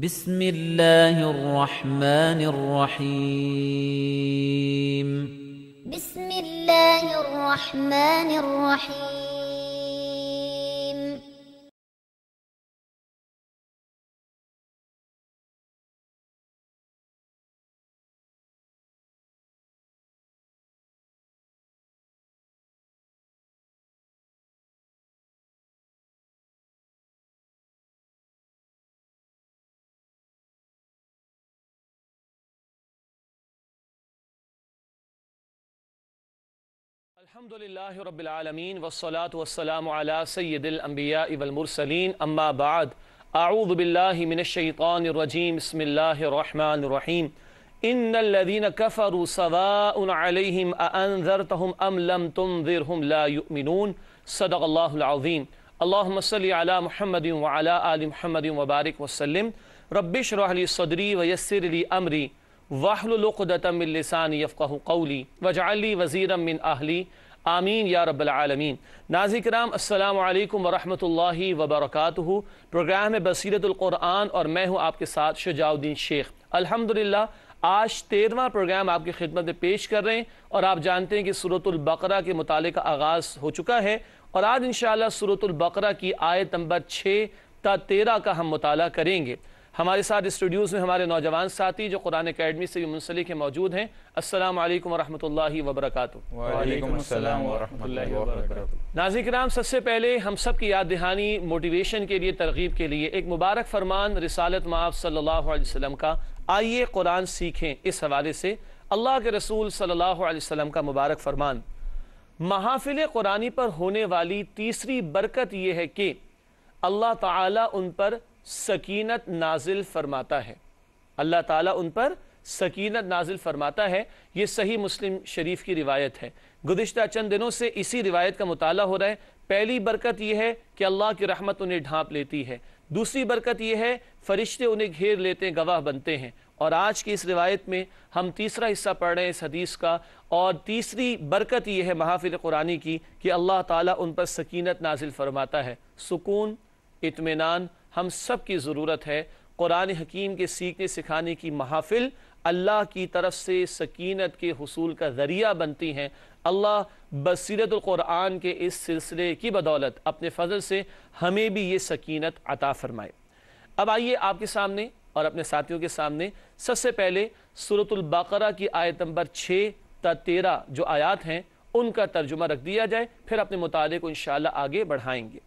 بسم الله الرحمن الرحيم بسم الله الرحمن الرحيم الحمد لله رب العالمين والصلاة والسلام على سيد الأنبياء والمرسلين أما بعد أعوذ بالله من الشيطان الرجيم بسم الله الرحمن الرحيم إن الذين كفروا سواء عليهم أأنذرتهم أم لم تنذرهم لا يؤمنون صدق الله العظيم اللهم صل على محمد وعلى آل محمد وبارك وسلم رب اشرح لي صدري ويسر لي أمري واحلل عقدۃ من لسانی یفقہوا قولی واجعل لی وزیرا من اہلی آمین یا رب العالمین۔ ناظرین کرام السلام علیکم ورحمۃ اللہ وبرکاتہ۔ پروگرام ہے بصیرت القرآن اور میں ہوں آپ کے ساتھ شجاع الدین شیخ۔ الحمدللہ آج 13واں پروگرام آپ کی خدمت میں پیش کر رہے ہیں اور آپ جانتے ہیں کہ سورۃ البقرہ کے مطالعے کا آغاز ہو چکا ہے اور آج انشاءاللہ سورۃ البقرہ کی آیت نمبر 6 تا 13 کا ہم مطالعہ کریں گے۔ ہمارے ساتھ اسٹوڈیوز میں ہمارے نوجوان ساتھی جو قرآن اکیڈمی سے بھی منسلک ہیں موجود ہیں۔ السلام علیکم ورحمۃ اللہ وبرکاتہ۔ وعلیکم السلام ورحمۃ اللہ وبرکاتہ۔ ناظرین کرام سب سے پہلے ہم سب کی یاد دہانی موٹیویشن کے لیے ترغیب کے لیے ایک مبارک فرمان رسالت مآب صلی اللہ علیہ وسلم کا آئیے قرآن سیکھیں اس حوالے سے اللہ کے رسول صلی اللہ علیہ وسلم کا مبارک فرمان۔ محافل قرآنی پر ہونے والی تیسری برکت یہ ہے کہ اللہ تعالیٰ ان پر سکینت نازل فرماتا ہے۔ اللہ تعالیٰ ان پر سکینت نازل فرماتا ہے۔ یہ صحیح مسلم شریف کی روایت ہے۔ گزشتہ چند دنوں سے اسی روایت کا مطالعہ ہو رہا ہے۔ پہلی برکت یہ ہے کہ اللہ کی رحمت انہیں ڈھانپ لیتی ہے۔ دوسری برکت یہ ہے فرشتے انہیں گھیر لیتے ہیں، گواہ بنتے ہیں۔ اور آج کی اس روایت میں ہم تیسرا حصہ پڑھ رہے ہیں اس حدیث کا، اور تیسری برکت یہ ہے محافل قرآنی کی کہ اللہ تعالیٰ ان پر سکینت نازل فرماتا ہے۔ سکون، اطمینان ہم سب کی ضرورت ہے۔ قرآن حکیم کے سیکھنے سکھانے کی محافل اللہ کی طرف سے سکینت کے حصول کا ذریعہ بنتی ہیں۔ اللہ بصیرت القرآن کے اس سلسلے کی بدولت اپنے فضل سے ہمیں بھی یہ سکینت عطا فرمائے۔ اب آئیے آپ کے سامنے اور اپنے ساتھیوں کے سامنے سب سے پہلے سورۃ البقرہ کی آیت نمبر 6 تا 13 جو آیات ہیں ان کا ترجمہ رکھ دیا جائے، پھر اپنے مطالعے کو انشاءاللہ آگے بڑھائیں گے۔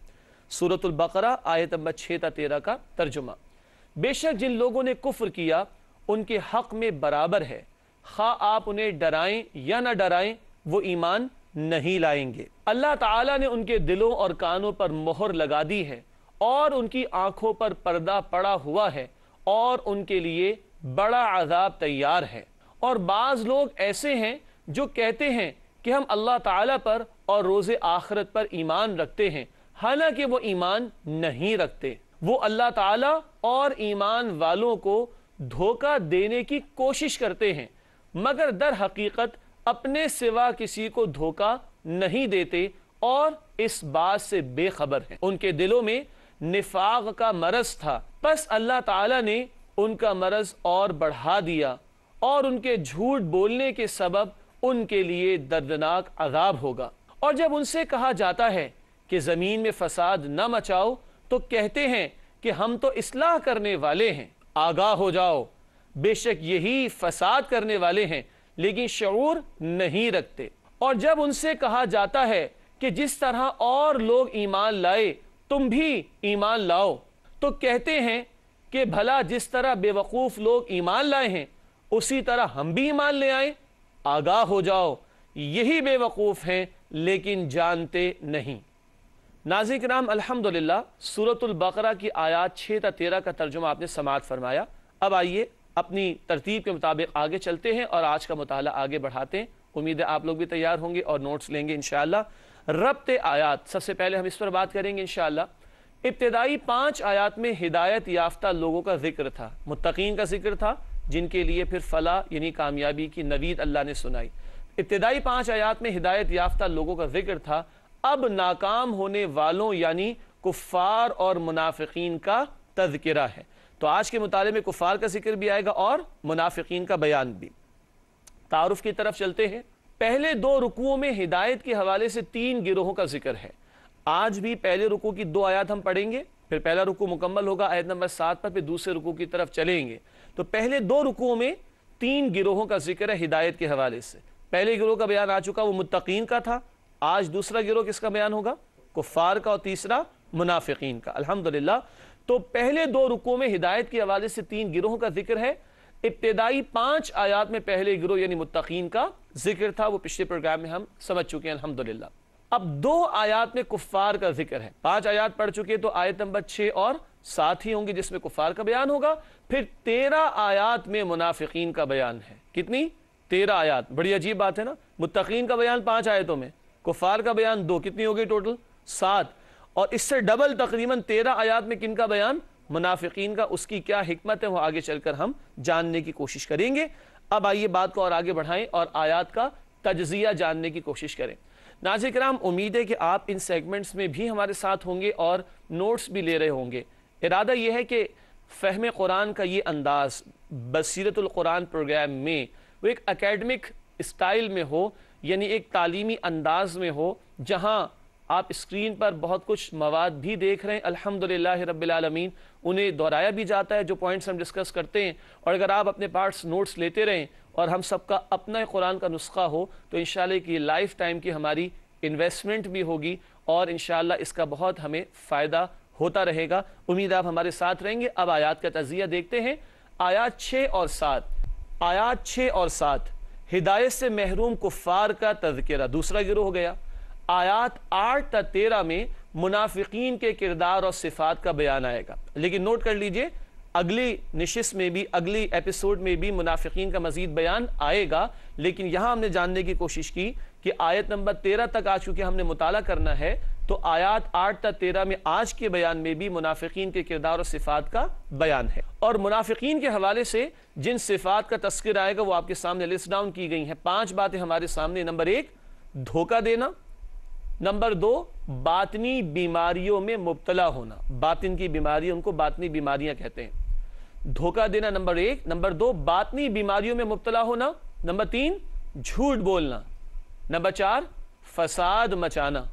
سورۃ البقرہ آیت نمبر 6 تا 13 کا ترجمہ۔ بے شک جن لوگوں نے کفر کیا ان کے حق میں برابر ہے، خواہ آپ انہیں ڈرائیں یا نہ ڈرائیں وہ ایمان نہیں لائیں گے۔ اللہ تعالیٰ نے ان کے دلوں اور کانوں پر مہر لگا دی ہے اور ان کی آنکھوں پر پردہ پڑا ہوا ہے اور ان کے لیے بڑا عذاب تیار ہے۔ اور بعض لوگ ایسے ہیں جو کہتے ہیں کہ ہم اللہ تعالیٰ پر اور روز آخرت پر ایمان رکھتے ہیں، حالانکہ وہ ایمان نہیں رکھتے۔ وہ اللہ تعالیٰ اور ایمان والوں کو دھوکہ دینے کی کوشش کرتے ہیں، مگر در حقیقت اپنے سوا کسی کو دھوکہ نہیں دیتے اور اس بات سے بے خبر ہیں۔ ان کے دلوں میں نفاق کا مرض تھا، پس اللہ تعالیٰ نے ان کا مرض اور بڑھا دیا اور ان کے جھوٹ بولنے کے سبب ان کے لیے دردناک عذاب ہوگا۔ اور جب ان سے کہا جاتا ہے کہ زمین میں فساد نہ مچاؤ تو کہتے ہیں کہ ہم تو اصلاح کرنے والے ہیں۔ آگاہ ہو جاؤ، بے شک یہی فساد کرنے والے ہیں لیکن شعور نہیں رکھتے۔ اور جب ان سے کہا جاتا ہے کہ جس طرح اور لوگ ایمان لائے تم بھی ایمان لاؤ تو کہتے ہیں کہ بھلا جس طرح بے وقوف لوگ ایمان لائے ہیں اسی طرح ہم بھی ایمان لے آئیں۔ آگاہ ہو جاؤ، یہی بے وقوف ہیں لیکن جانتے نہیں۔ ناظرین کرام الحمدللہ سورۃ البقرہ کی آیات 6 تا 13 کا ترجمہ آپ نے سماعت فرمایا۔ اب آئیے اپنی ترتیب کے مطابق آگے چلتے ہیں اور آج کا مطالعہ آگے بڑھاتے ہیں۔ امید ہے آپ لوگ بھی تیار ہوں گے اور نوٹس لیں گے انشاءاللہ۔ ربط آیات سب سے پہلے ہم اس پر بات کریں گے انشاءاللہ۔ ابتدائی 5 آیات میں ہدایت یافتہ لوگوں کا ذکر تھا، متقین کا ذکر تھا، جن کے لیے پھر فلاح یعنی کامیابی کی نوید اللہ نے سنائی۔ ابتدائی 5 آیات میں ہدایت یافتہ لوگوں کا ذکر تھا، اب ناکام ہونے والوں یعنی کفار اور منافقین کا تذکرہ ہے۔ تو آج کے مطالعے میں کفار کا ذکر بھی آئے گا اور منافقین کا بیان بھی۔ تعارف کی طرف چلتے ہیں۔ پہلے 2 رکوعوں میں ہدایت کے حوالے سے 3 گروہوں کا ذکر ہے۔ آج بھی پہلے رکوع کی 2 آیات ہم پڑھیں گے، پھر پہلا رکوع مکمل ہوگا آیت نمبر 7 پر، پھر دوسرے رکوع کی طرف چلیں گے۔ تو پہلے 2 رکوعوں میں 3 گروہوں کا ذکر ہے ہدایت کے حوالے سے۔ پہلے گروہ کا بیان آ چکا، وہ متقین کا تھا۔ آج دوسرا گروہ کس کا بیان ہوگا؟ کفار کا، اور تیسرا منافقین کا۔ الحمدللہ۔ تو پہلے 2 رکوعوں میں ہدایت کے حوالے سے 3 گروہوں کا ذکر ہے۔ ابتدائی 5 آیات میں پہلے گروہ یعنی متقین کا ذکر تھا، وہ پچھلے پروگرام میں ہم سمجھ چکے ہیں الحمدللہ۔ اب 2 آیات میں کفار کا ذکر ہے۔ 5 آیات پڑھ چکے تو آیت نمبر 6 اور 7 ہی ہوں گی جس میں کفار کا بیان ہوگا۔ پھر 13 آیات میں منافقین کا بیان ہے۔ کتنی؟ 13 آیات۔ بڑی عجیب بات ہے نا، متقین کا بیان 5 آیتوں میں، کفار کا بیان 2، کتنی ہوگی ٹوٹل؟ 7۔ اور اس سے ڈبل تقریباً 13 آیات میں کن کا بیان؟ منافقین کا۔ اس کی کیا حکمت ہے وہ آگے چل کر ہم جاننے کی کوشش کریں گے۔ اب آئیے بات کو اور آگے بڑھائیں اور آیات کا تجزیہ جاننے کی کوشش کریں۔ ناظرین کرام، امید ہے کہ آپ ان سیگمنٹس میں بھی ہمارے ساتھ ہوں گے اور نوٹس بھی لے رہے ہوں گے۔ ارادہ یہ ہے کہ فہم قرآن کا یہ انداز بصیرت القرآن پروگرام میں وہ ایک اکیڈمک اسٹائل میں ہو، یعنی ایک تعلیمی انداز میں ہو، جہاں آپ اسکرین پر بہت کچھ مواد بھی دیکھ رہے ہیں الحمدللہ رب العالمین، انہیں دہرایا بھی جاتا ہے جو پوائنٹس ہم ڈسکس کرتے ہیں، اور اگر آپ اپنے پارٹس نوٹس لیتے رہیں اور ہم سب کا اپنا قرآن کا نسخہ ہو تو انشاءاللہ کہ یہ لائف ٹائم کی ہماری انویسٹمنٹ بھی ہوگی اور انشاءاللہ اس کا بہت ہمیں فائدہ ہوتا رہے گا۔ امید آپ ہمارے ساتھ رہیں گے۔ اب آیات کا تجزیہ دیکھتے ہیں۔ آیات 6 اور 7، آیات 6 اور 7 ہدایت سے محروم کفار کا تذکرہ، دوسرا گروہ ہو گیا۔ آیات 8 تا 13 میں منافقین کے کردار اور صفات کا بیان آئے گا۔ لیکن نوٹ کر لیجئے اگلی نشست میں بھی، اگلی ایپیسوڈ میں بھی منافقین کا مزید بیان آئے گا، لیکن یہاں ہم نے جاننے کی کوشش کی کہ آیت نمبر 13 تک آ چکے ہم نے مطالعہ کرنا ہے، تو آیات 8 تا 13 میں آج کے بیان میں بھی منافقین کے کردار اور صفات کا بیان ہے۔ اور منافقین کے حوالے سے جن صفات کا تذکر آئے گا وہ آپ کے سامنے لسٹ ڈاؤن کی گئی ہیں۔ 5 باتیں ہمارے سامنے۔ نمبر 1 دھوکہ دینا، نمبر 2 باطنی بیماریوں میں مبتلا ہونا، باطن کی بیماری ان کو باطنی بیماریاں کہتے ہیں۔ دھوکہ دینا نمبر 1، نمبر 2 باطنی بیماریوں میں مبتلا ہونا، نمبر 3 جھوٹ بولنا، نمبر 4 فساد مچانا،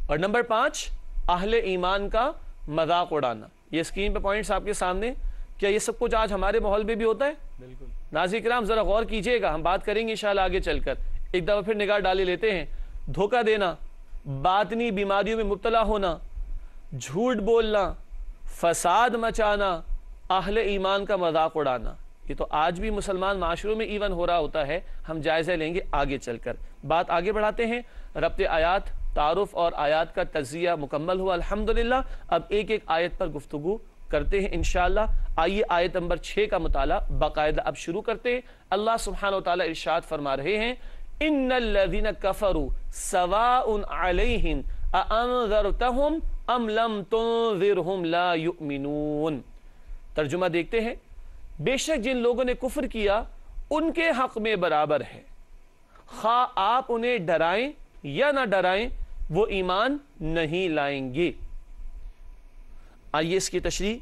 اور نمبر 5 اہل ایمان کا مذاق اڑانا۔ یہ اسکرین پہ پوائنٹس آپ کے سامنے۔ کیا یہ سب کچھ آج ہمارے ماحول میں بھی ہوتا ہے؟ بالکل۔ ناظرین کرام ذرا غور کیجئے گا، ہم بات کریں گے انشاءاللہ آگے چل کر۔ ایک دفعہ پھر نگاہ ڈالے لیتے ہیں۔ دھوکہ دینا، باطنی بیماریوں میں مبتلا ہونا، جھوٹ بولنا، فساد مچانا، اہل ایمان کا مذاق اڑانا، یہ تو آج بھی مسلمان معاشروں میں ایون ہو رہا ہوتا ہے۔ ہم جائزہ لیں گے آگے چل کر۔ بات آگے بڑھاتے ہیں۔ ربط آیات، تعارف اور آیات کا تجزیہ مکمل ہوا الحمدللہ۔ اب ایک ایک آیت پر گفتگو کرتے ہیں انشاءاللہ۔ آئیے آیت نمبر 6 کا مطالعہ باقاعدہ اب شروع کرتے ہیں۔ اللہ سبحانہ وتعالی ارشاد فرما رہے ہیں، ان الذین کفروا سواء علیہم اانذرتہم ام لم تنذرہم لا یؤمنون۔ ترجمہ دیکھتے ہیں۔ بے شک جن لوگوں نے کفر کیا ان کے حق میں برابر ہے، خواہ آپ انہیں ڈرائیں یا نہ ڈرائیں وہ ایمان نہیں لائیں گے۔ آئیے اس کی تشریح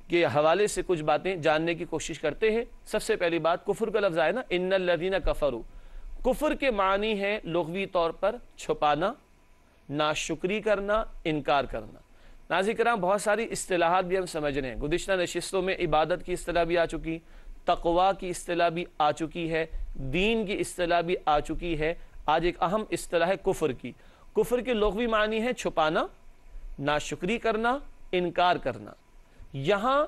کے حوالے سے کچھ باتیں جاننے کی کوشش کرتے ہیں۔ سب سے پہلی بات، کفر کا لفظ آئے نا، ان الذین کفروا، کفر کے معنی ہے لغوی طور پر چھپانا، ناشکری کرنا، انکار کرنا۔ ناظرین کرام بہت ساری اصطلاحات بھی ہم سمجھ رہے ہیں۔ گزشتہ نشستوں میں عبادت کی اصطلاح بھی آ چکی، تقوی کی اصطلاح بھی آ چکی ہے، دین کی اصطلاح بھی آ چکی ہے۔ آج ایک اہم اصطلاح ہے کفر کی۔ کفر کے لغوی معنی ہے چھپانا، ناشکری کرنا، انکار کرنا۔ یہاں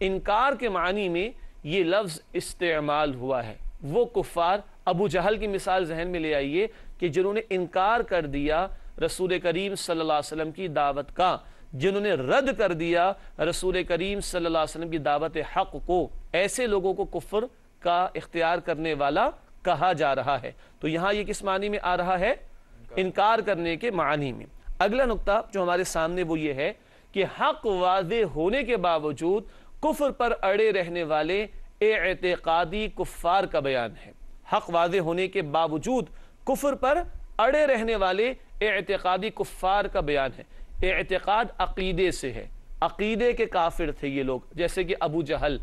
انکار کے معنی میں یہ لفظ استعمال ہوا ہے۔ وہ کفار، ابو جہل کی مثال ذہن میں لے آئیے کہ جنہوں نے انکار کر دیا رسول کریم صلی اللہ علیہ وسلم کی دعوت کا، جنہوں نے رد کر دیا رسول کریم صلی اللہ علیہ وسلم کی دعوت حق کو، ایسے لوگوں کو کفر کا اختیار کرنے والا کہا جا رہا ہے۔ تو یہاں یہ کس معنی میں آ رہا ہے؟ انکار کرنے کے معنی میں۔ اگلا نقطہ جو ہمارے سامنے وہ یہ ہے کہ حق واضح ہونے کے باوجود کفر پر اڑے رہنے والے اعتقادی کفار کا بیان ہے۔ حق واضح ہونے کے باوجود کفر پر اڑے رہنے والے اعتقادی کفار کا بیان ہے۔ اعتقاد عقیدے سے ہے، عقیدے کے کافر تھے یہ لوگ، جیسے کہ ابو جہل،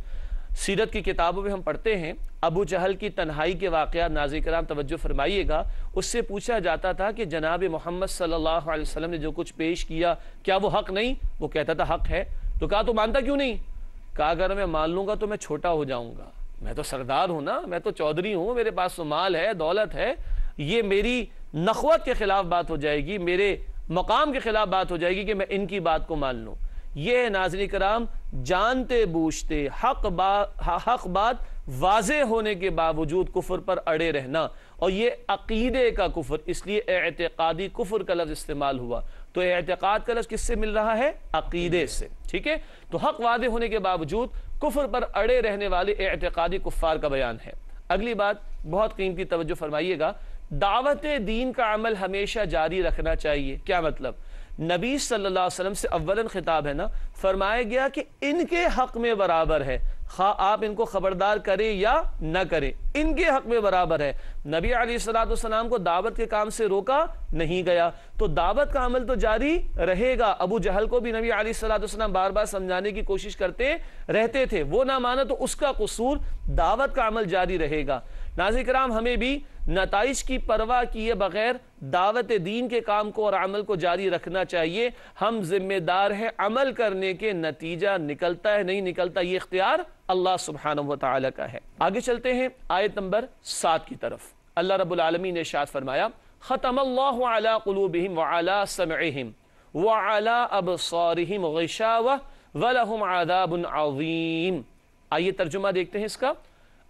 سیرت کی کتابوں میں ہم پڑھتے ہیں ابو جہل کی تنہائی کے واقعات، ناظرین کرام توجہ فرمائیے گا، اس سے پوچھا جاتا تھا کہ جناب محمد صلی اللہ علیہ وسلم نے جو کچھ پیش کیا کیا وہ حق نہیں؟ وہ کہتا تھا حق ہے۔ تو کہا تو مانتا کیوں نہیں؟ کہا اگر میں مان لوں گا تو میں چھوٹا ہو جاؤں گا، میں تو سردار ہوں نا، میں تو چودھری ہوں، میرے پاس تو مال ہے، دولت ہے، یہ میری نخوت کے خلاف بات ہو جائے گی، میرے مقام کے خلاف بات ہو جائے گی کہ میں ان کی بات کو مان لوں۔ یہ ناظرین کرام جانتے بوجھتے حق بات واضح ہونے کے باوجود کفر پر اڑے رہنا، اور یہ عقیدے کا کفر، اس لیے اعتقادی کفر کا لفظ استعمال ہوا۔ تو اعتقاد کا لفظ کس سے مل رہا ہے؟ عقیدے سے، ٹھیک ہے؟ تو حق واضح ہونے کے باوجود کفر پر اڑے رہنے والے اعتقادی کفار کا بیان ہے۔ اگلی بات بہت قیمتی، توجہ فرمائیے گا، دعوت دین کا عمل ہمیشہ جاری رکھنا چاہیے۔ کیا مطلب؟ نبی صلی اللہ علیہ وسلم سے اولاً خطاب ہے نا، فرمایا گیا کہ ان کے حق میں برابر ہے، خواہ آپ ان کو خبردار کریں یا نہ کریں، ان کے حق میں برابر ہے۔ نبی علیہ السلام کو دعوت کے کام سے روکا نہیں گیا، تو دعوت کا عمل تو جاری رہے گا۔ ابو جہل کو بھی نبی علیہ السلام بار بار سمجھانے کی کوشش کرتے رہتے تھے، وہ نہ مانا تو اس کا قصور، دعوت کا عمل جاری رہے گا۔ ناظرین کرام ہمیں بھی نتائج کی پرواہ کیے بغیر دعوت دین کے کام کو اور عمل کو جاری رکھنا چاہیے۔ ہم ذمہ دار ہیں عمل کرنے کے، نتیجہ نکلتا ہے نہیں نکلتا یہ اختیار اللہ سبحانہ وتعالی کا ہے۔ آگے چلتے ہیں آیت نمبر 7 کی طرف۔ اللہ رب العالمین نے ارشاد فرمایا ختم اللہ علی قلوبہم وعلی سمعہم وعلی ابصارہم غشاوہ ولہم عذاب عظیم۔ آئیے ترجمہ دیکھتے ہیں اس کا۔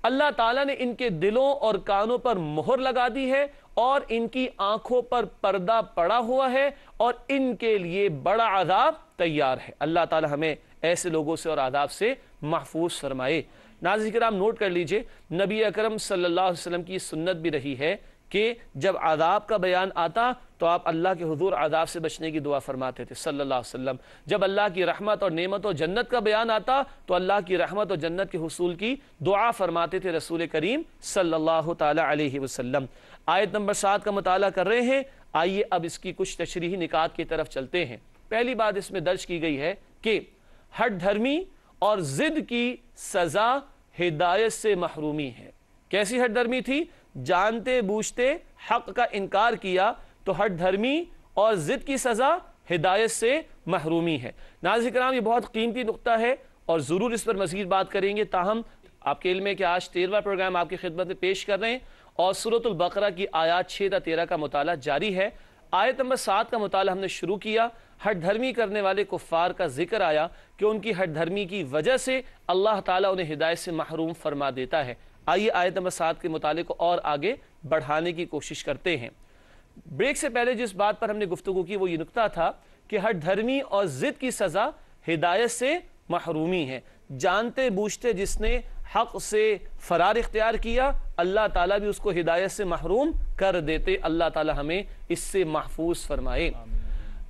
اللہ تعالیٰ نے ان کے دلوں اور کانوں پر مہر لگا دی ہے اور ان کی آنکھوں پر پردہ پڑا ہوا ہے اور ان کے لیے بڑا عذاب تیار ہے۔ اللہ تعالیٰ ہمیں ایسے لوگوں سے اور عذاب سے محفوظ فرمائے۔ ناظرین کرام نوٹ کر لیجئے، نبی اکرم صلی اللہ علیہ وسلم کی سنت بھی رہی ہے کہ جب عذاب کا بیان آتا تو آپ اللہ کے حضور عذاب سے بچنے کی دعا فرماتے تھے صلی اللہ علیہ وسلم۔ جب اللہ کی رحمت اور نعمت اور جنت کا بیان آتا تو اللہ کی رحمت اور جنت کے حصول کی دعا فرماتے تھے رسول کریم صلی اللہ تعالی علیہ وسلم۔ آیت نمبر 7 کا مطالعہ کر رہے ہیں، آئیے اب اس کی کچھ تشریحی نکات کی طرف چلتے ہیں۔ پہلی بات اس میں درج کی گئی ہے کہ ہٹ دھرمی اور ضد کی سزا ہدایت سے محرومی ہے۔ کیسی ہٹ دھرمی تھی؟ جانتے بوجھتے حق کا انکار کیا تو ہٹ دھرمی اور ضد کی سزا ہدایت سے محرومی ہے۔ ناظرین کرام یہ بہت قیمتی نقطہ ہے اور ضرور اس پر مزید بات کریں گے، تاہم آپ کے علم ہے کہ آج 13واں پروگرام آپ کی خدمت میں پیش کر رہے ہیں اور سورۃ البقرہ کی آیات 6 تا 13 کا مطالعہ جاری ہے۔ آیت نمبر 7 کا مطالعہ ہم نے شروع کیا، ہٹ دھرمی کرنے والے کفار کا ذکر آیا کہ ان کی ہٹ دھرمی کی وجہ سے اللہ تعالیٰ انہیں ہدایت سے محروم فرما دیتا ہے۔ آئیے آیت نمبر 7 کے مطالعے کو اور آگے بڑھانے کی کوشش کرتے ہیں۔ بریک سے پہلے جس بات پر ہم نے گفتگو کی وہ یہ نقطہ تھا کہ ہٹ دھرمی اور ضد کی سزا ہدایت سے محرومی ہے۔ جانتے بوجھتے جس نے حق سے فرار اختیار کیا اللہ تعالیٰ بھی اس کو ہدایت سے محروم کر دیتے۔ اللہ تعالیٰ ہمیں اس سے محفوظ فرمائے۔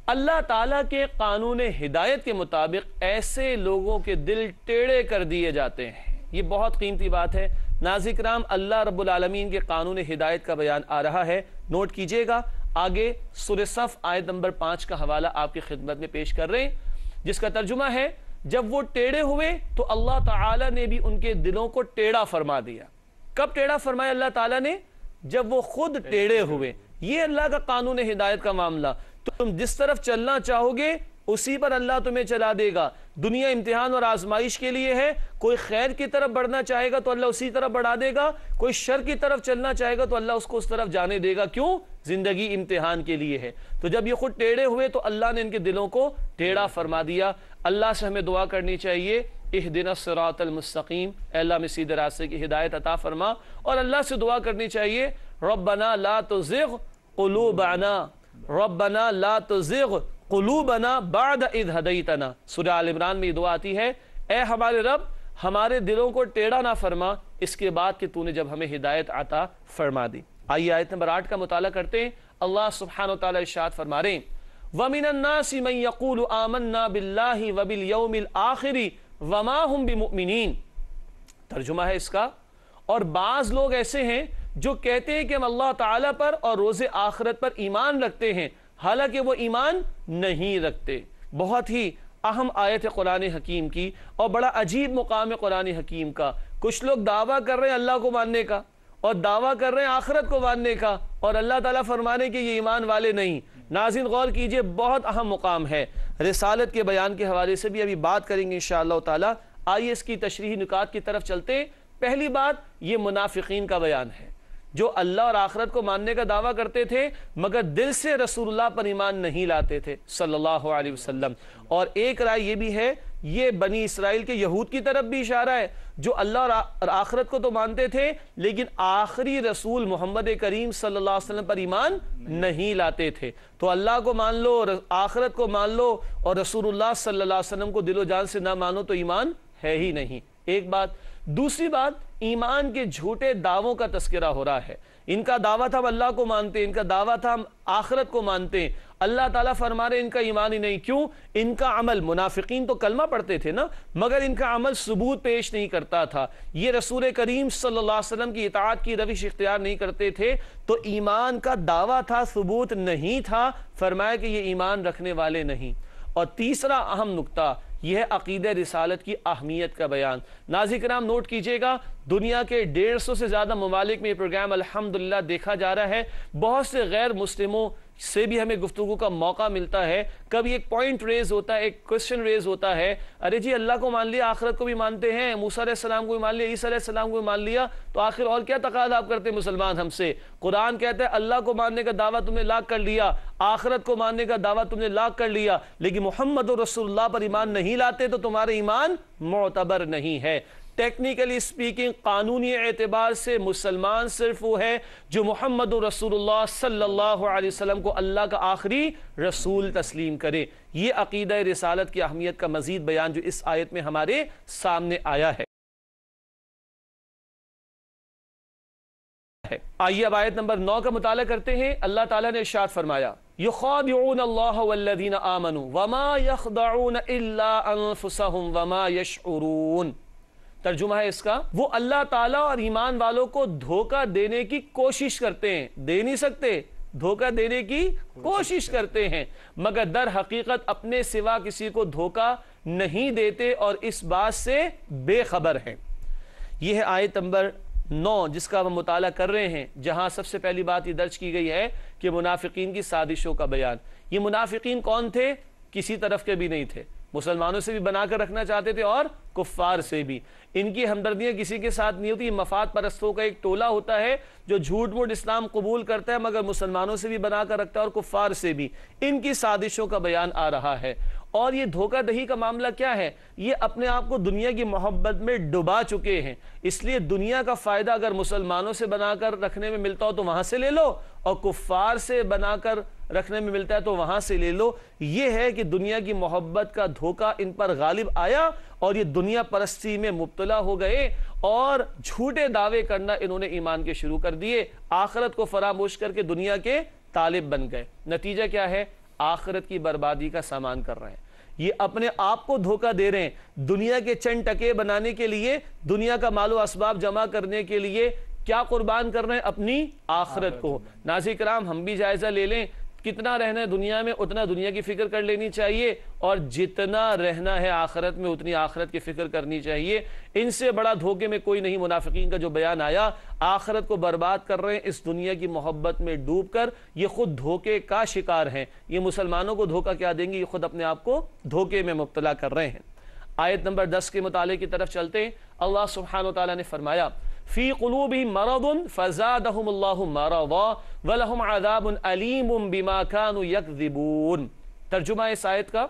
اللہ تعالیٰ کے قانون ہدایت کے مطابق ایسے لوگوں کے دل ٹیڑے کر دیے جاتے ہیں۔ یہ بہت قیمتی بات ہے۔ ناظرین کرام اللہ رب العالمین کے قانون ہدایت کا بیان آ رہا ہے، نوٹ کیجئے گا۔ آگے سورہ صف آیت نمبر 5 کا حوالہ آپ کی خدمت میں پیش کر رہے ہیں، جس کا ترجمہ ہے جب وہ ٹیڑے ہوئے تو اللہ تعالیٰ نے بھی ان کے دلوں کو ٹیڑا فرما دیا۔ کب ٹیڑا فرمایا اللہ تعالیٰ نے؟ جب وہ خود ٹیڑے ہوئے۔ یہ اللہ کا قانون ہدایت کا معاملہ، تم جس طرف چلنا چاہو گے اسی پر اللہ تمہیں چلا دے گا۔ دنیا امتحان اور آزمائش کے لیے ہے، کوئی خیر کی طرف بڑھنا چاہے گا تو اللہ اسی طرف بڑھا دے گا، کوئی شر کی طرف چلنا چاہے گا تو اللہ اس کو اس طرف جانے دے گا۔ کیوں؟ زندگی امتحان کے لیے ہے۔ تو جب یہ خود ٹیڑے ہوئے تو اللہ نے ان کے دلوں کو ٹیڑا فرما دیا۔ اللہ سے ہمیں دعا کرنی چاہیے اہدنا الصراط المستقیم، اے اللہ ہمیں سیدھے راستے کی ہدایت عطا فرما، اور اللہ سے دعا کرنی چاہیے ربنا لا تزغ قلوبنا، ربنا لا تزغ قلوبنا بعد اذ ہدیتنا۔ سورہ آل عمران میں یہ دعا آتی ہے، اے ہمارے رب ہمارے دلوں کو ٹیڑھا نہ فرما اس کے بعد کہ تو نے جب ہمیں ہدایت عطا فرما دی۔ آئیے آیت نمبر 8 کا مطالعہ کرتے ہیں۔ اللہ سبحانہ وتعالی ارشاد فرما رہے ہیں وَمِنَ النَّاسِ مَن يَقُولُ آمَنَّا بِاللَّهِ وَبِالْيَوْمِ الْآخِرِ وَمَا هُمْ بِمُؤْمِنِينَ۔ ترجمہ ہے اس کا، اور بعض لوگ ایسے ہیں جو کہتے ہیں کہ ہم اللہ تعالیٰ پر اور روز آخرت پر ایمان رکھتے ہیں، حالانکہ وہ ایمان نہیں رکھتے۔ بہت ہی اہم آیت قرآن حکیم کی اور بڑا عجیب مقام قرآن حکیم کا. کچھ لوگ دعویٰ کر رہے ہیں اللہ کو ماننے کا اور دعویٰ کر رہے ہیں آخرت کو ماننے کا، اور اللہ تعالیٰ فرمانے کہ یہ ایمان والے نہیں. ناظرین غور کیجئے، بہت اہم مقام ہے. رسالت کے بیان کے حوالے سے بھی ابھی بات کریں گے انشاءاللہ تعالیٰ. آئیے اس کی تشریحی نکات کی طرف چلتے ہیں. پہلی بات، یہ منافقین کا بیان ہے جو اللہ اور آخرت کو ماننے کا دعویٰ کرتے تھے مگر دل سے رسول اللہ پر ایمان نہیں لاتے تھے صلی اللہ علیہ وسلم. اور ایک رائے یہ بھی ہے، یہ بنی اسرائیل کے یہود کی طرف بھی اشارہ ہے جو اللہ اور آخرت کو تو مانتے تھے لیکن آخری رسول محمد کریم صلی اللہ علیہ وسلم پر ایمان نہیں لاتے تھے. تو اللہ کو مان لو، آخرت کو مان لو، اور رسول اللہ صلی اللہ علیہ وسلم کو دل و جان سے نہ مانو تو ایمان ہے ہی نہیں. ایک بات. دوسری بات، ایمان کے جھوٹے دعووں کا تذکرہ ہو رہا ہے. ان کا دعویٰ تھا ہم اللہ کو مانتے ہیں، ان کا دعویٰ تھا ہم آخرت کو مانتے ہیں. اللہ تعالیٰ فرما رہے ان کا ایمان ہی نہیں. کیوں؟ ان کا عمل، منافقین تو کلمہ پڑھتے تھے نا مگر ان کا عمل ثبوت پیش نہیں کرتا تھا. یہ رسول کریم صلی اللہ علیہ وسلم کی اطاعت کی روش اختیار نہیں کرتے تھے تو ایمان کا دعویٰ تھا، ثبوت نہیں تھا. فرمایا کہ یہ ایمان رکھنے والے نہیں. اور تیسرا اہم نقطہ یہ ہے عقیدہ رسالت کی اہمیت کا بیان. ناظرین کرام نوٹ کیجئے گا، دنیا کے 150 سے زیادہ ممالک میں یہ پروگرام الحمدللہ دیکھا جا رہا ہے. بہت سے غیر مسلموں سے بھی ہمیں گفتگو کا موقع ملتا ہے. کبھی ایک پوائنٹ ریز ہوتا ہے، ایک کوسچن ریز ہوتا ہے، ارے جی اللہ کو مان لیا، آخرت کو بھی مانتے ہیں، موسیٰ علیہ السلام کو بھی مان لیا، عیسیٰ علیہ السلام کو بھی مان لیا، تو آخر اور کیا تقاضا آپ کرتے ہیں مسلمان ہم سے؟ قرآن کہتا ہے اللہ کو ماننے کا دعویٰ تم نے لاکھ کر لیا، آخرت کو ماننے کا دعویٰ تم نے لاکھ کر لیا، لیکن محمد رسول اللہ پر ایمان نہیں لاتے تو تمہارا ایمان معتبر نہیں ہے. ٹیکنیکلی سپیکنگ، قانونی اعتبار سے مسلمان صرف وہ ہے جو محمد رسول اللہ صلی اللہ علیہ وسلم کو اللہ کا آخری رسول تسلیم کرے. یہ عقیدہ رسالت کی اہمیت کا مزید بیان جو اس آیت میں ہمارے سامنے آیا ہے. آئیے اب آیت نمبر 9 کا مطالعہ کرتے ہیں. اللہ تعالیٰ نے ارشاد فرمایا یخادعون اللہ والذین آمنوا وما یخدعون الا انفسهم وما یشعرون. ترجمہ ہے اس کا، وہ اللہ تعالیٰ اور ایمان والوں کو دھوکہ دینے کی کوشش کرتے ہیں، دے نہیں سکتے، دھوکہ دینے کی کوشش کرتے ہیں مگر در حقیقت اپنے سوا کسی کو دھوکہ نہیں دیتے اور اس بات سے بے خبر ہیں. یہ ہے آیت نمبر 9 جس کا ہم مطالعہ کر رہے ہیں، جہاں سب سے پہلی بات یہ درج کی گئی ہے کہ منافقین کی سازشوں کا بیان. یہ منافقین کون تھے؟ کسی طرف کے بھی نہیں تھے، مسلمانوں سے بھی بنا کر رکھنا چاہتے تھے اور کفار سے بھی. ان کی ہمدردیاں کسی کے ساتھ نہیں ہوتی. مفاد پرستوں کا ایک ٹولہ ہوتا ہے جو جھوٹ موٹ اسلام قبول کرتا ہے مگر مسلمانوں سے بھی بنا کر رکھتا ہے اور کفار سے بھی. ان کی سازشوں کا بیان آ رہا ہے. اور یہ دھوکہ دہی کا معاملہ کیا ہے؟ یہ اپنے آپ کو دنیا کی محبت میں ڈبا چکے ہیں. اس لیے دنیا کا فائدہ اگر مسلمانوں سے بنا کر رکھنے میں ملتا ہو تو وہاں سے لے لو، اور کفار سے بنا کر رکھنے میں ملتا ہے تو وہاں سے لے لو. یہ ہے کہ دنیا کی محبت کا دھوکہ ان پر غالب آیا اور یہ دنیا پرستی میں مبتلا ہو گئے اور جھوٹے دعوے کرنا انہوں نے ایمان کے شروع کر دیے. آخرت کو فراموش کر کے دنیا کے طالب بن گئے. نتیجہ کیا ہے؟ آخرت کی بربادی کا سامان کر رہے ہیں. یہ اپنے آپ کو دھوکہ دے رہے ہیں. دنیا کے چند ٹکے بنانے کے لیے، دنیا کا مال و اسباب جمع کرنے کے لیے کیا قربان کر رہے ہیں؟ اپنی آخرت کو. ناظرین کرام ہم بھی جائزہ لے لیں، کتنا رہنا ہے دنیا میں اتنا دنیا کی فکر کر لینی چاہیے، اور جتنا رہنا ہے آخرت میں اتنی آخرت کی فکر کرنی چاہیے. ان سے بڑا دھوکے میں کوئی نہیں. منافقین کا جو بیان آیا، آخرت کو برباد کر رہے ہیں اس دنیا کی محبت میں ڈوب کر. یہ خود دھوکے کا شکار ہیں. یہ مسلمانوں کو دھوکہ کیا دیں گے؟ یہ خود اپنے آپ کو دھوکے میں مبتلا کر رہے ہیں. آیت نمبر 10 کے مطالعے کی طرف چلتے ہیں. اللہ سبحانہ وتعالی نے فرمایا فی قلوبہم مرض فزادہم اللہ مرضا ولہم عذاب علیم بما كانوا یکذبون. ترجمہ اس آیت کا،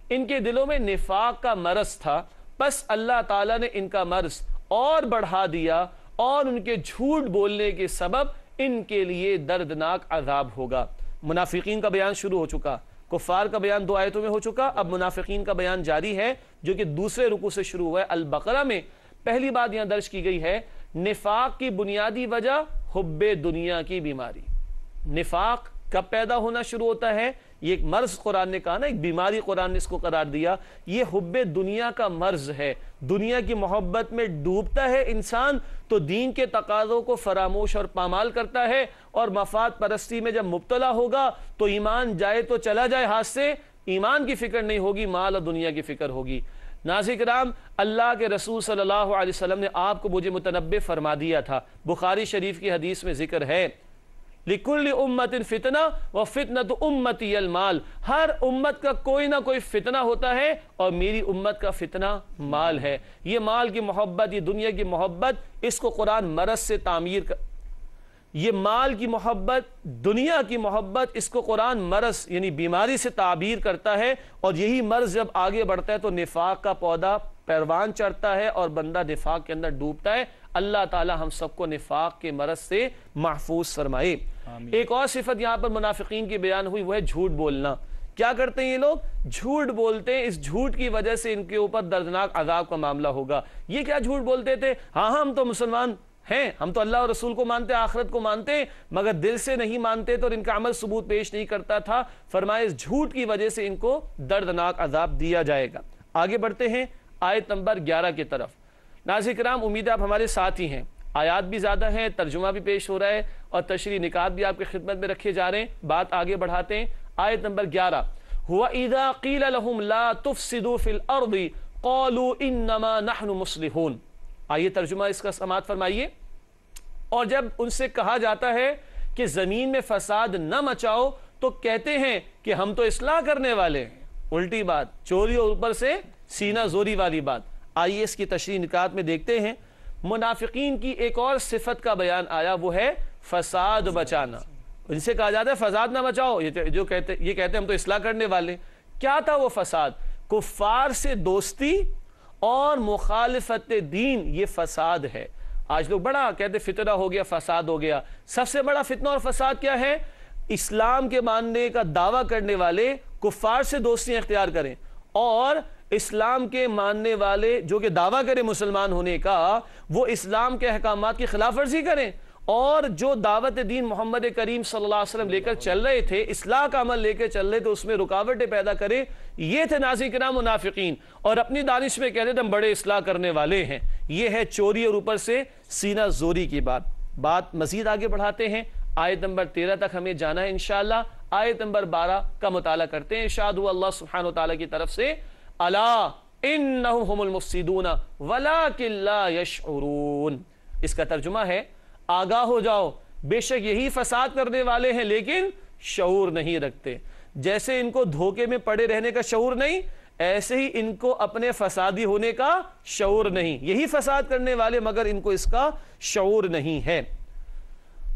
ان کے دلوں میں نفاق کا مرض تھا، پس اللہ تعالیٰ نے ان کا مرض اور بڑھا دیا اور ان کے جھوٹ بولنے کے سبب ان کے لیے دردناک عذاب ہوگا. منافقین کا بیان شروع ہو چکا، کفار کا بیان 2 آیتوں میں ہو چکا. اب منافقین کا بیان جاری ہے جو کہ دوسرے رکوع سے شروع ہوا ہے. البقرہ میں پہلی بات یہاں درج کی گئی ہے، نفاق کی بنیادی وجہ حب دنیا کی بیماری. نفاق کب پیدا ہونا شروع ہوتا ہے؟ یہ ایک مرض قرآن نے کہا نا، ایک بیماری قرآن نے اس کو قرار دیا. یہ حب دنیا کا مرض ہے. دنیا کی محبت میں ڈوبتا ہے انسان تو دین کے تقاضوں کو فراموش اور پامال کرتا ہے، اور مفاد پرستی میں جب مبتلا ہوگا تو ایمان جائے تو چلا جائے ہاتھ سے، ایمان کی فکر نہیں ہوگی، مال اور دنیا کی فکر ہوگی۔ ناظرین کرام، اللہ کے رسول صلی اللہ علیہ وسلم نے آپ کو مجھے متنبہ فرما دیا تھا، بخاری شریف کی حدیث میں ذکر ہے، لِكُلِّ أُمَّةٍ فِتْنَةٌ وَفِتْنَةُ أُمَّتِيَ الْمَالِ، ہر امت کا کوئی نہ کوئی فتنہ ہوتا ہے اور میری امت کا فتنہ مال ہے۔ یہ مال کی محبت، یہ دنیا کی محبت، اس کو قرآن مرض سے تعمیر یہ مال کی محبت، دنیا کی محبت، اس کو قرآن مرض یعنی بیماری سے تعبیر کرتا ہے، اور یہی مرض جب آگے بڑھتا ہے تو نفاق کا پودا پروان چڑھتا ہے اور بندہ نفاق کے اندر ڈوبتا ہے۔ اللہ تعالی ہم سب کو نفاق کے مرض سے محفوظ فرمائے۔ ایک اور صفت یہاں پر منافقین کی بیان ہوئی، وہ ہے جھوٹ بولنا۔ کیا کرتے ہیں یہ لوگ؟ جھوٹ بولتے ہیں، اس جھوٹ کی وجہ سے ان کے اوپر دردناک عذاب کا معاملہ ہوگا۔ یہ کیا جھوٹ بولتے تھے؟ ہاں ہم تو مسلمان ہیں، ہم تو اللہ اور رسول کو مانتے، آخرت کو مانتے، مگر دل سے نہیں مانتے تو ان کا عمل ثبوت پیش نہیں کرتا تھا۔ فرمائے اس جھوٹ کی وجہ سے ان کو دردناک عذاب دیا جائے گا۔ آگے بڑھتے ہیں آیت نمبر 11 کی طرف۔ ناظرین کرام، امید ہے آپ ہمارے ساتھ ہی ہیں، آیات بھی زیادہ ہیں، ترجمہ بھی پیش ہو رہا ہے اور تشریح نکات بھی آپ کی خدمت میں رکھے جا رہے ہیں۔ بات آگے بڑھاتے ہیں، آیت نمبر 11، وَإِذَا قِيلَ لَهُمْ لَا تُفْسِدُوا فِي الْأَرْضِ قَالُوا إِنَّمَا نَحْنُ مُصْلِحُونَ۔ آئیے ترجمہ اس کا سماعت فرمائیے۔ اور جب ان سے کہا جاتا ہے کہ زمین میں فساد نہ مچاؤ تو کہتے ہیں کہ ہم تو اصلاح کرنے والے ہیں۔ الٹی بات، چوری اور اوپر سے سینہ زوری والی بات۔ آئیے اس کی تشریح نکات میں دیکھتے ہیں۔ منافقین کی ایک اور صفت کا بیان آیا، وہ ہے فساد بچانا۔ ان سے کہا جاتا ہے فساد نہ بچاؤ، یہ کہتے ہیں ہم تو اصلاح کرنے والے۔ کیا تھا وہ فساد؟ کفار سے دوستی اور مخالفت دین، یہ فساد ہے۔ آج لوگ بڑا کہتے فتنہ ہو گیا، فساد ہو گیا۔ سب سے بڑا فتنہ اور فساد کیا ہے؟ اسلام کے ماننے کا دعویٰ کرنے والے کفار سے دوستیاں اختیار کریں، اور اسلام کے ماننے والے جو کہ دعویٰ کریں مسلمان ہونے کا، وہ اسلام کے احکامات کی خلاف ورزی کریں، اور جو دعوت دین محمد کریم صلی اللہ علیہ وسلم لے کر چل رہے تھے، اصلاح کا عمل لے کر چل رہے تھے، اس میں رکاوٹیں پیدا کرے۔ یہ تھے ناظرین کرام منافقین، اور اپنی دانش میں کہتے تھے ہم بڑے اصلاح کرنے والے ہیں۔ یہ ہے چوری اور اوپر سے سینہ زوری کی بات مزید آگے بڑھاتے ہیں۔ آیت نمبر 13 تک ہمیں جانا ہے انشاءاللہ۔ آیت نمبر 12 کا مطالعہ کرتے ہیں۔ ارشاد ہوا اللہ سبحانہ وتعالی کی طرف سے، الا انہم هم المفسدون ولکن لا یشعرون۔ اس کا ترجمہ ہے، آگاہ ہو جاؤ، بے شک یہی فساد کرنے والے ہیں لیکن شعور نہیں رکھتے۔ جیسے ان کو دھوکے میں پڑے رہنے کا شعور نہیں، ایسے ہی ان کو اپنے فسادی ہونے کا شعور نہیں۔ یہی فساد کرنے والے مگر ان کو اس کا شعور نہیں ہے۔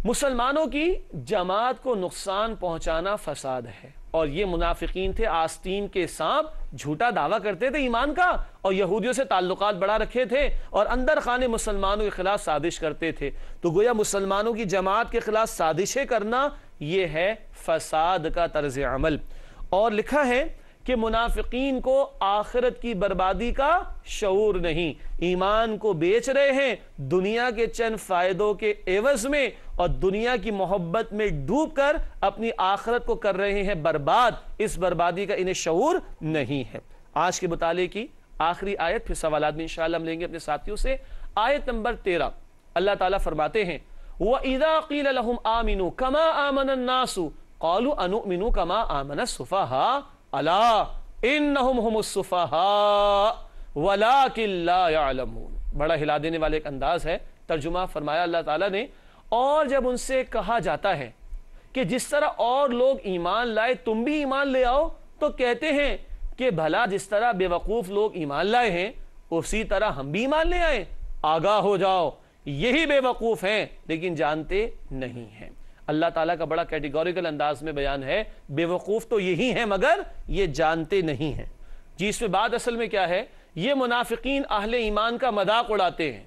مسلمانوں کی جماعت کو نقصان پہنچانا فساد ہے، اور یہ منافقین تھے، آستین کے سانپ، جھوٹا دعویٰ کرتے تھے ایمان کا، اور یہودیوں سے تعلقات بڑھا رکھے تھے، اور اندر خانے مسلمانوں کے خلاف سازش کرتے تھے۔ تو گویا مسلمانوں کی جماعت کے خلاف سازشیں کرنا، یہ ہے فساد کا طرز عمل۔ اور لکھا ہے کہ منافقین کو آخرت کی بربادی کا شعور نہیں، ایمان کو بیچ رہے ہیں دنیا کے چند فائدوں کے عوض میں، اور دنیا کی محبت میں ڈوب کر اپنی آخرت کو کر رہے ہیں برباد۔ اس بربادی کا انہیں شعور نہیں ہے۔ آج کے مطالعے کی آخری آیت، پھر سوالات میں انشاءاللہ ہم لیں گے اپنے ساتھیوں سے۔ آیت نمبر 13، اللہ تعالیٰ فرماتے ہیں، وَإِذَا قِيلَ لَهُمْ آمِنُوا كَمَا آمَنَ النَّاسُ قَالُوا أَنُؤْمِنُ كَمَا آمَنَ السُّفَهَاءُ الا انہم هم السفہاء ولکن لا يعلمون۔ بڑا ہلا دینے والے ایک انداز ہے۔ ترجمہ فرمایا اللہ تعالیٰ نے، اور جب ان سے کہا جاتا ہے کہ جس طرح اور لوگ ایمان لائے تم بھی ایمان لے آؤ، تو کہتے ہیں کہ بھلا جس طرح بے وقوف لوگ ایمان لائے ہیں اسی طرح ہم بھی ایمان لے آئیں۔ آگاہ ہو جاؤ، یہی بے وقوف ہیں لیکن جانتے نہیں ہیں۔ اللہ تعالیٰ کا بڑا کیٹیگوریکل انداز میں بیان ہے، بے وقوف تو یہی ہیں مگر یہ جانتے نہیں ہیں۔ جی اس میں بات اصل میں کیا ہے؟ یہ منافقین اہل ایمان کا مذاق اڑاتے ہیں،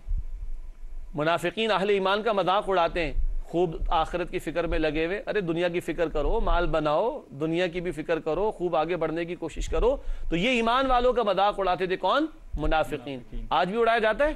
منافقین اہل ایمان کا مذاق اڑاتے ہیں، خوب آخرت کی فکر میں لگے ہوئے، ارے دنیا کی فکر کرو، مال بناؤ، دنیا کی بھی فکر کرو، خوب آگے بڑھنے کی کوشش کرو۔ تو یہ ایمان والوں کا مذاق اڑاتے تھے، کون؟ منافقین۔ آج بھی اڑایا جاتا ہے،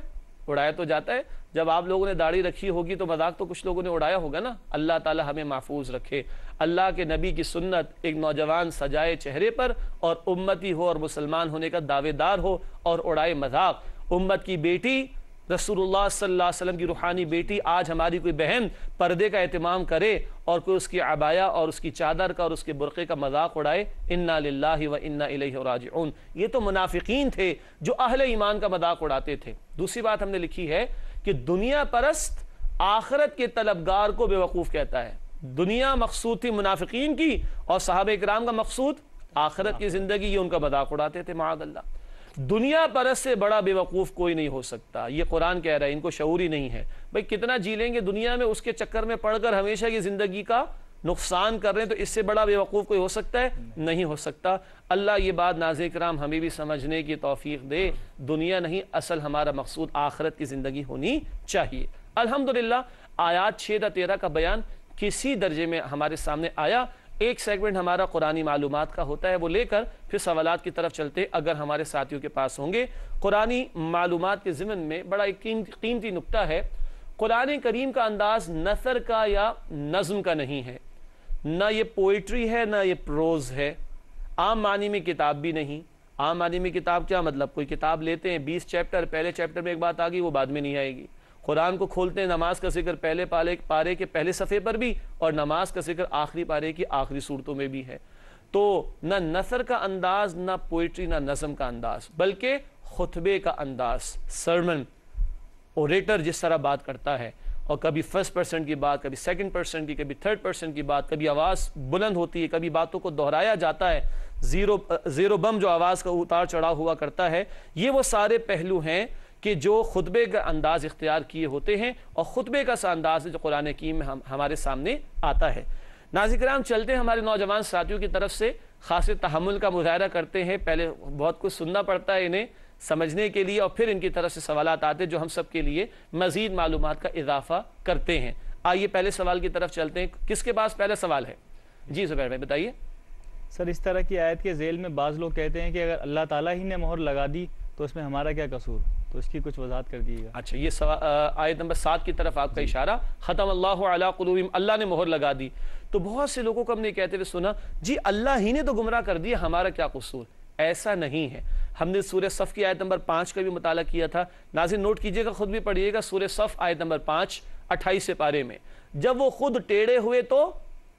اڑایا تو جاتا ہے۔ جب آپ لوگوں نے داڑھی رکھی ہوگی تو مذاق تو کچھ لوگوں نے اڑایا ہوگا نا۔ اللہ تعالی ہمیں محفوظ رکھے۔ اللہ کے نبی کی سنت، ایک نوجوان سجائے چہرے پر اور امتی ہو اور مسلمان ہونے کا دعوے دار ہو اور اڑائے مذاق۔ امت کی بیٹی رسول اللہ صلی اللہ علیہ وسلم کی روحانی بیٹی آج ہماری کوئی بہن پردے کا اہتمام کرے اور کوئی اس کی عبایا اور اس کی چادر کا اور اس کے برقعے کا مذاق اڑائے، انا للہ و انا الیہ راجعون، یہ تو منافقین تھے جو اہل ایمان کا مذاق اڑاتے تھے۔ دوسری بات ہم نے لکھی ہے کہ دنیا پرست آخرت کے طلبگار کو بے وقوف کہتا ہے۔ دنیا مقصود تھی منافقین کی اور صحابہ کرام کا مقصود آخرت کی زندگی، یہ ان کا مذاق اڑاتے تھے معاذ اللہ۔ دنیا پرست سے بڑا بے وقوف کوئی نہیں ہو سکتا، یہ قرآن کہہ رہا ہے، ان کو شعور ہی نہیں ہے۔ بھئی کتنا جی لیں گے دنیا میں، اس کے چکر میں پڑھ کر ہمیشہ کی زندگی کا نقصان کر رہے ہیں، تو اس سے بڑا بے وقوف کوئی ہو سکتا ہے؟ نہیں ہو سکتا۔ اللہ یہ بات ناظرین کرام ہمیں بھی سمجھنے کی توفیق دے، دنیا نہیں، اصل ہمارا مقصود آخرت کی زندگی ہونی چاہیے۔ الحمدللہ آیات 6 تا 13 کا بیان کسی درجے میں ہمارے سامنے آیا۔ ایک سیگمنٹ ہمارا قرآنی معلومات کا ہوتا ہے، وہ لے کر پھر سوالات کی طرف چلتے اگر ہمارے ساتھیوں کے پاس ہوں گے۔ قرآنی معلومات کے ضمن میں بڑا ایک قیمتی نکتہ ہے، قرآن کریم کا انداز نثر کا یا نظم کا نہیں ہے، نہ یہ پوئٹری ہے نہ یہ پروز ہے، عام معنی میں کتاب بھی نہیں۔ عام معنی میں کتاب کیا مطلب؟ کوئی کتاب لیتے ہیں 20 چیپٹر، پہلے چیپٹر میں ایک بات آ گئی وہ بعد میں نہیں آئے گی۔ قرآن کو کھولتے ہیں، نماز کا ذکر پہلے پارے کے پہلے صفحے پر بھی اور نماز کا ذکر آخری پارے کی آخری صورتوں میں بھی ہے۔ تو نہ نثر کا انداز، نہ پوئٹری، نہ نظم کا انداز، بلکہ خطبے کا انداز، سرمن، اوریٹر جس طرح بات کرتا ہے، اور کبھی فرسٹ پرسن کی بات، کبھی سیکنڈ پرسن کی، کبھی تھرڈ پرسن کی بات، کبھی آواز بلند ہوتی ہے، کبھی باتوں کو دہرایا جاتا ہے، زیرو بم جو آواز کا اتار چڑھاؤ ہوا کرتا ہے، یہ وہ سارے پہلو ہیں کہ جو خطبے کا انداز اختیار کیے ہوتے ہیں، اور خطبے کا سا انداز ہے جو قرآن حکیم میں ہمارے سامنے آتا ہے۔ ناظرین کرام چلتے ہیں ہمارے نوجوان ساتھیوں کی طرف سے، خاص تحمل کا مظاہرہ کرتے ہیں، پہلے بہت کچھ سننا پڑتا ہے انہیں سمجھنے کے لیے، اور پھر ان کی طرف سے سوالات آتے ہیں جو ہم سب کے لیے مزید معلومات کا اضافہ کرتے ہیں۔ آئیے پہلے سوال کی طرف چلتے ہیں، کس کے پاس پہلا سوال ہے؟ جی زبیر بھائی بتائیے۔ سر اس طرح کی آیت کے ذیل میں بعض لوگ کہتے ہیں کہ اگر اللہ تعالیٰ ہی نے مہر لگا دی تو اس میں ہمارا کیا قصور، تو اس کی کچھ وضاحت کر دیجیے گا۔ اچھا، یہ آیت نمبر 7 کی طرف آپ کا اشارہ، ختم اللہ علی قلوبہم، اللہ نے مہر لگا دی، تو بہت سے لوگوں کو ہم نے کہتے ہوئے سنا جی اللہ ہی نے تو گمراہ کر دیا، ہمارا کیا قصور؟ ایسا نہیں ہے۔ ہم نے سورہ صف کی آیت نمبر 5 کا بھی مطالعہ کیا تھا، ناظرین نوٹ کیجئے گا، خود بھی پڑھیے گا، سورہ صف آیت نمبر 5 28 پارے میں، جب وہ خود ٹیڑے ہوئے تو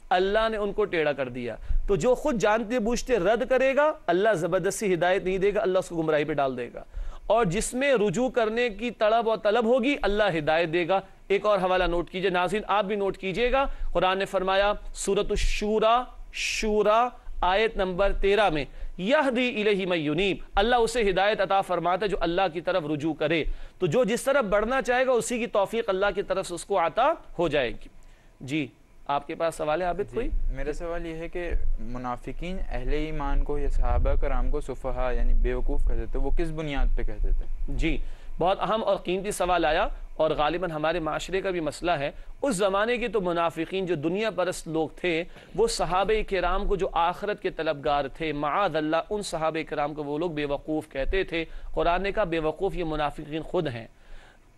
اللہ نے ان کو ٹیڑھا کر دیا، تو جو خود جانتے بوجھتے رد کرے گا اللہ زبردستی ہدایت نہیں دے گا، اللہ اس کو گمراہی پہ ڈال دے گا، اور جس میں رجوع کرنے کی طلب اور طلب ہوگی اللہ ہدایت دے گا۔ ایک اور حوالہ نوٹ کیجئے ناظرین، آپ بھی نوٹ کیجئے گا، قرآن نے فرمایا سورۃ الشورى آیت نمبر 13 میں، یہدی الیہ من ینیب، اللہ اسے ہدایت عطا فرماتا ہے جو اللہ کی طرف رجوع کرے، تو جو جس طرف بڑھنا چاہے گا اسی کی توفیق اللہ کی طرف سے اس کو عطا ہو جائے گی۔ جی آپ کے پاس سوال ہے عابد کوئی؟ میرا سوال یہ ہے کہ منافقین اہل ایمان کو یا صحابہ کرام کو سفہا یعنی بیوقوف کہتے تھے، وہ کس بنیاد پہ کہتے تھے؟ جی بہت اہم اور قیمتی سوال آیا، اور غالباً ہمارے معاشرے کا بھی مسئلہ ہے۔ اس زمانے کے تو منافقین جو دنیا پرست لوگ تھے، وہ صحابہ کرام کو جو آخرت کے طلبگار تھے، معاذ اللہ ان صحابہ کرام کو وہ لوگ بے وقوف کہتے تھے۔ قرآن نے کہا بے وقوف یہ منافقین خود ہیں۔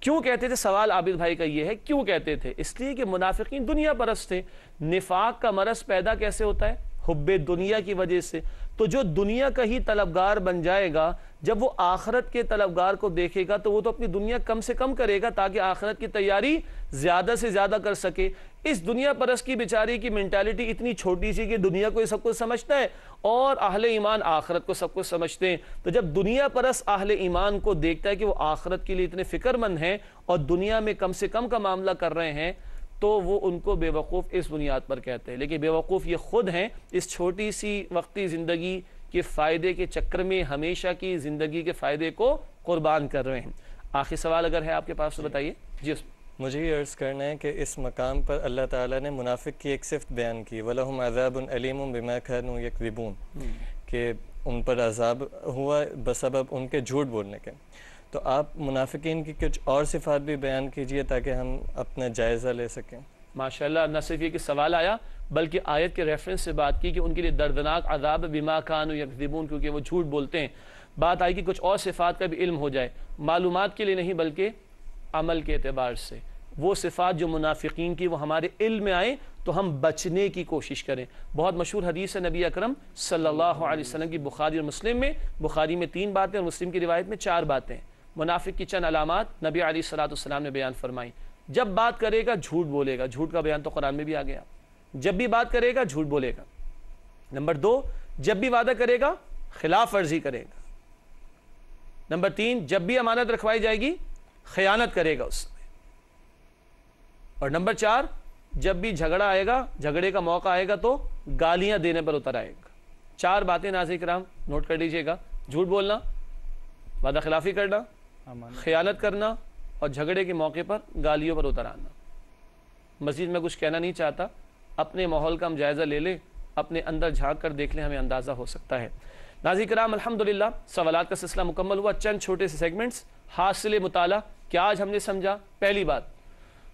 کیوں کہتے تھے؟ سوال عابد بھائی کا یہ ہے، کیوں کہتے تھے؟ اس لیے کہ منافقین دنیا پرست تھے۔ نفاق کا مرض پیدا کیسے ہوتا ہے؟ حب دنیا کی وجہ سے۔ تو جو دنیا کا ہی طلبگار بن جائے گا، جب وہ آخرت کے طلبگار کو دیکھے گا تو وہ تو اپنی دنیا کم سے کم کرے گا تاکہ آخرت کی تیاری زیادہ سے زیادہ کر سکے۔ اس دنیا پرست کی بیچاری کی مینٹالٹی اتنی چھوٹی سی کہ دنیا کو سب کچھ سمجھتا ہے، اور اہل ایمان آخرت کو سب کچھ سمجھتے ہیں۔ تو جب دنیا پرست اہل ایمان کو دیکھتا ہے کہ وہ آخرت کے لیے اتنے فکر مند ہیں اور دنیا میں کم سے کم کا معاملہ کر رہے ہیں، تو وہ ان کو بے وقوف اس بنیاد پر کہتے ہیں۔ لیکن بے وقوف یہ خود ہیں، اس چھوٹی سی وقتی زندگی کے فائدے کے چکر میں ہمیشہ کی زندگی کے فائدے کو قربان کر رہے ہیں۔ آخری سوال اگر ہے آپ کے پاس تو بتائیے۔ جی مجھے یہ عرض کرنا ہے کہ اس مقام پر اللہ تعالیٰ نے منافق کی ایک صفت بیان کی، وَلَهُمْ عَذَابٌ عَلِيمٌ بِمَا كَانُوا يَكْذِبُونَ، کہ ان پر عذاب ہوا بسبب ان کے جھوٹ بولنے کے۔ تو آپ منافقین کی کچھ اور صفات بھی بیان کیجئے تاکہ ہم اپنا جائزہ لے سکیں۔ ماشاءاللہ، نہ صرف یہ کہ سوال آیا بلکہ آیت کے ریفرنس سے بات کی کہ ان کے لیے دردناک عذاب بما كانوا يكذبون، کیونکہ وہ جھوٹ بولتے ہیں۔ بات آئی کہ کچھ اور صفات کا بھی علم ہو جائے، معلومات کے لیے نہیں بلکہ عمل کے اعتبار سے۔ وہ صفات جو منافقین کی وہ ہمارے علم میں آئیں تو ہم بچنے کی کوشش کریں۔ بہت مشہور حدیث ہے نبی اکرم صلی اللہ علیہ وسلم کی، بخاری اور مسلم میں۔ بخاری میں 3 باتیں اور مسلم کی روایت میں 4 باتیں۔ منافق کی چند علامات نبی علیہ الصلوۃ والسلام نے بیان فرمائی. جب بات کرے گا جھوٹ بولے گا, جھوٹ کا بیان تو قرآن میں بھی آ گیا, جب بھی بات کرے گا جھوٹ بولے گا. نمبر 2, جب بھی وعدہ کرے گا خلاف ورزی کرے گا. نمبر 3, جب بھی امانت رکھوائی جائے گی خیانت کرے گا اس میں. اور نمبر 4, جب بھی جھگڑا آئے گا, جھگڑے کا موقع آئے گا تو گالیاں دینے پر اتر آئے گا. 4 باتیں ناظرین کرام نوٹ کر لیجئے گا: جھوٹ بولنا, وعدہ خلافی کرنا, خیانت کرنا, اور جھگڑے کے موقع پر گالیوں پر اتر آنا. مزید میں کچھ کہنا نہیں چاہتا, اپنے ماحول کا ہم جائزہ لے لیں, اپنے اندر جھانک کر دیکھ لیں, ہمیں اندازہ ہو سکتا ہے. ناظرین کرام الحمدللہ سوالات کا سلسلہ مکمل ہوا. چند چھوٹے سے سیگمنٹس. حاصل مطالعہ کیا آج ہم نے سمجھا؟ پہلی بات,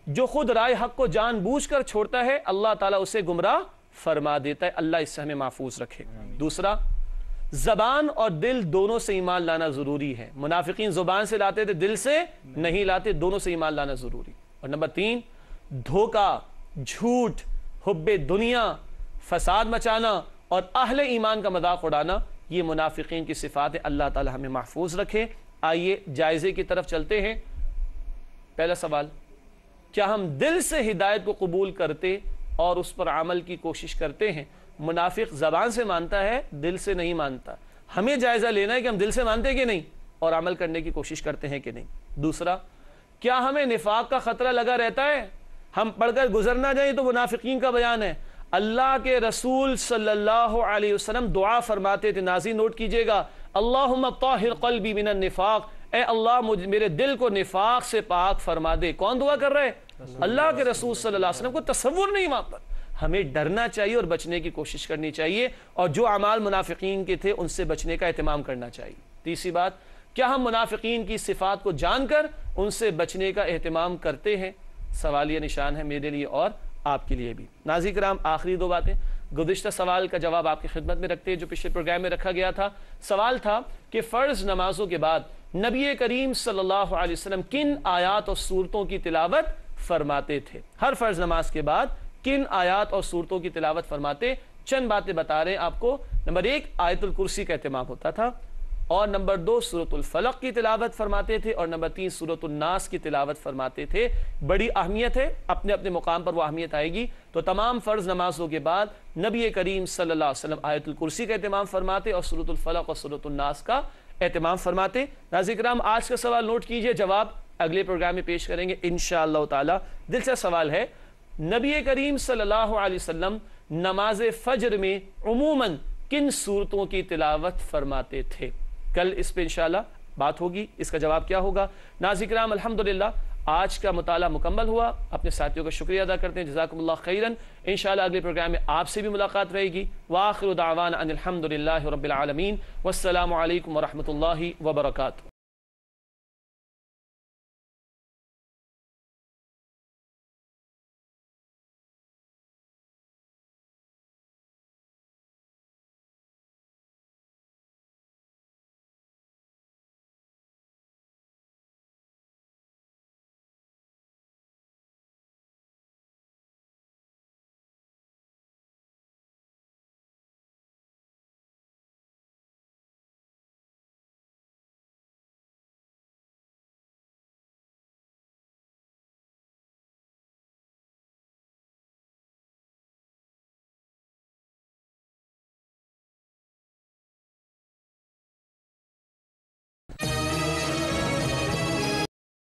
جو خود رائے حق کو جان بوجھ کر چھوڑتا ہے اللہ تعالیٰ اسے گمراہ فرما دیتا ہے. اللہ اس سے ہمیں محفوظ رکھے. دوسرا, زبان اور دل دونوں سے ایمان لانا ضروری ہے. منافقین زبان سے لاتے تھے, دل سے نہیں لاتے, دونوں سے ایمان لانا ضروری. اور نمبر 3, دھوکہ, جھوٹ, حب دنیا, فساد مچانا اور اہل ایمان کا مذاق اڑانا, یہ منافقین کی صفات ہے. اللہ تعالی ہمیں محفوظ رکھے. آئیے جائزے کی طرف چلتے ہیں. پہلا سوال, کیا ہم دل سے ہدایت کو قبول کرتے اور اس پر عمل کی کوشش کرتے ہیں؟ منافق زبان سے مانتا ہے, دل سے نہیں مانتا. ہمیں جائزہ لینا ہے کہ ہم دل سے مانتے کہ نہیں اور عمل کرنے کی کوشش کرتے ہیں کہ نہیں. دوسرا, کیا ہمیں نفاق کا خطرہ لگا رہتا ہے؟ ہم پڑھ کر گزر نہ جائیں تو منافقین کا بیان ہے. اللہ کے رسول صلی اللہ علیہ وسلم دعا فرماتے تھے, ناظرین نوٹ کیجئے گا, اللہم طاہر قلبی من النفاق, اے اللہ میرے دل کو نفاق سے پاک فرما دے. کون دعا کر رہے؟ اللہ کے رسول صلی اللہ علیہ وسلم. کو تصور نہیں وہاں پر. ہمیں ڈرنا چاہیے اور بچنے کی کوشش کرنی چاہیے, اور جو اعمال منافقین کے تھے ان سے بچنے کا اہتمام کرنا چاہیے. تیسری بات, کیا ہم منافقین کی صفات کو جان کر ان سے بچنے کا اہتمام کرتے ہیں؟ سوالیہ نشان ہے میرے لیے اور آپ کے لیے بھی. ناظرین کرام آخری 2 باتیں. گزشتہ سوال کا جواب آپ کی خدمت میں رکھتے ہیں جو پچھلے پروگرام میں رکھا گیا تھا. سوال تھا کہ فرض نمازوں کے بعد نبی کریم صلی اللہ علیہ وسلم کن آیات اور سورتوں کی تلاوت فرماتے تھے؟ ہر فرض نماز کے بعد کن آیات اور سورتوں کی تلاوت فرماتے؟ چند باتیں بتا رہے ہیں آپ کو. نمبر 1, آیت الکرسی کا اہتمام ہوتا تھا, اور نمبر 2, سورۃ الفلق کی تلاوت فرماتے تھے, اور نمبر 3, سورۃ الناس کی تلاوت فرماتے تھے. بڑی اہمیت ہے, اپنے اپنے مقام پر وہ اہمیت آئے گی. تو تمام فرض نمازوں کے بعد نبی کریم صلی اللہ علیہ وسلم آیت الکرسی کا اہتمام فرماتے اور سورۃ الفلق اور سورۃ الناس کا اہتمام فرماتے. ناظرین کرام آج کا سوال نوٹ کیجئے, جواب اگلے پروگرام میں پیش کریں گے انشاءاللہ تعالی. دلچسپ سوال ہے, نبی کریم صلی اللہ علیہ وسلم نماز فجر میں عموماً کن سورتوں کی تلاوت فرماتے تھے؟ کل اس پہ انشاءاللہ بات ہوگی, اس کا جواب کیا ہوگا. ناظرین کرام الحمدللہ آج کا مطالعہ مکمل ہوا. اپنے ساتھیوں کا شکریہ ادا کرتے ہیں, جزاکم اللہ خیرن. انشاءاللہ اگلے پروگرام میں آپ سے بھی ملاقات رہے گی. وآخر دعوانا ان الحمدللہ رب العالمین, والسلام علیکم ورحمۃ اللہ وبرکاتہ.